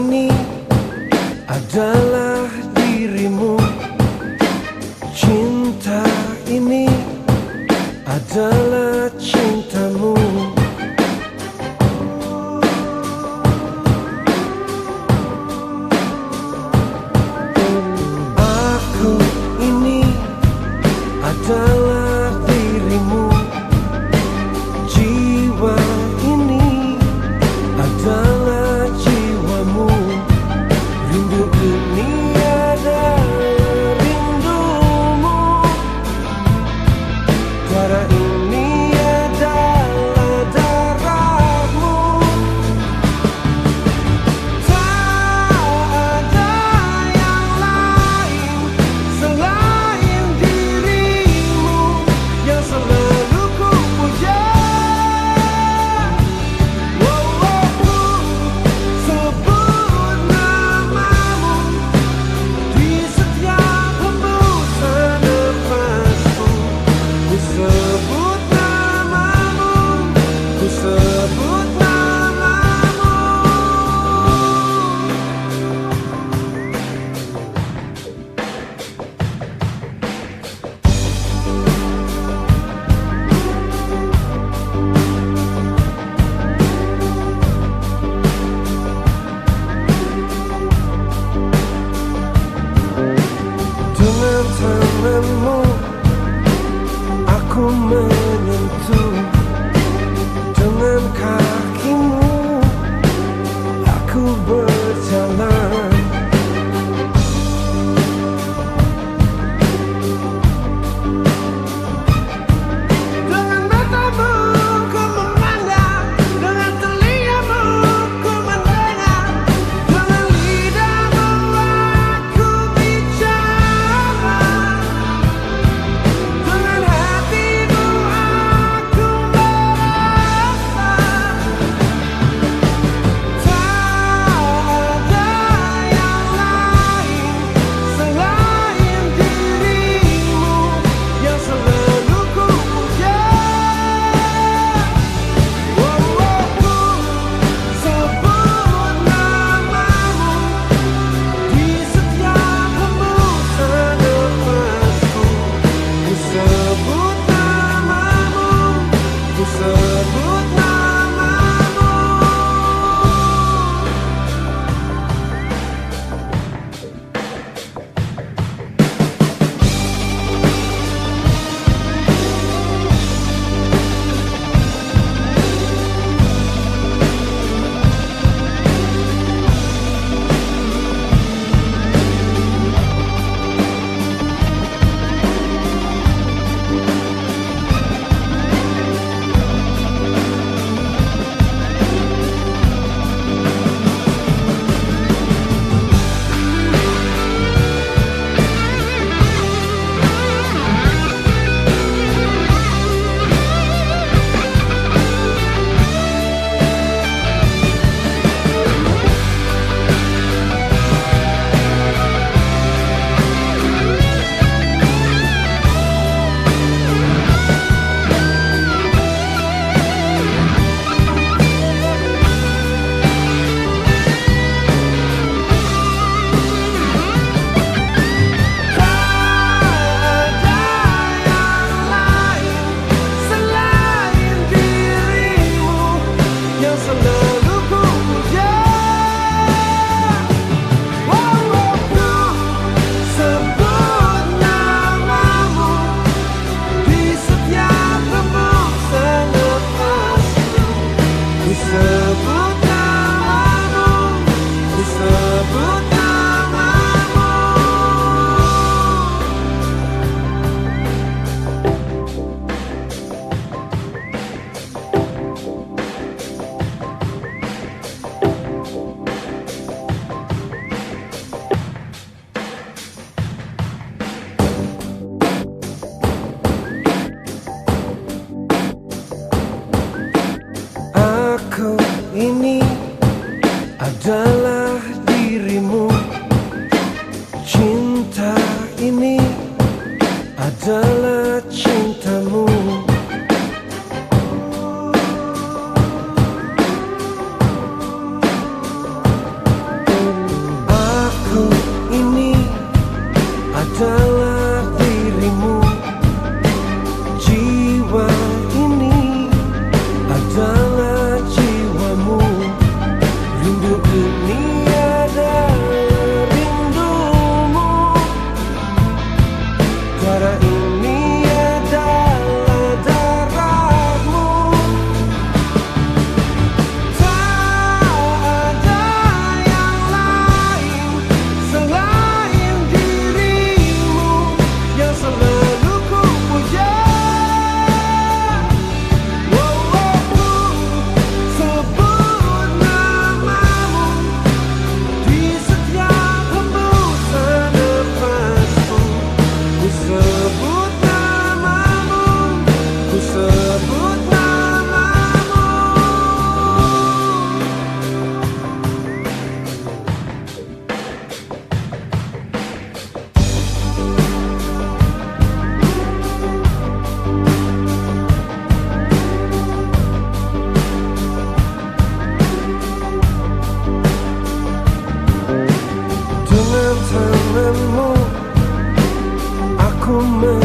ini adalah dirimu. Cinta ini adalah cintamu. Aku ini adalah dirimu. Jiwa ini adalah jiwamu. Rindu ini adalah rindumu. Darah ini adalah darahmu. Tak ada yang lain selain dirimu yang selalu ku puja. Sebut namamu di setiap hembusan nafasku. Ku sebut namamu, ku sebut namamu. Dengan tanganmu aku menyentuh, dengan kakimu aku berjalan. Dengan matamu ku memandang, dengan telingamu ku mendengar, dengan lidahmu aku bicara, dengan hatimu aku merasa. Tak ada yang lain selain dirimu yang selalu ku puja. Sebut namamu di setiap hembusan nafasku. Ku sebut namamu, ku sebut namamu. Sebut namamu, ku sebut namamu. Aku ini adalah dirimu. Cinta ini adalah cintamu. memiliki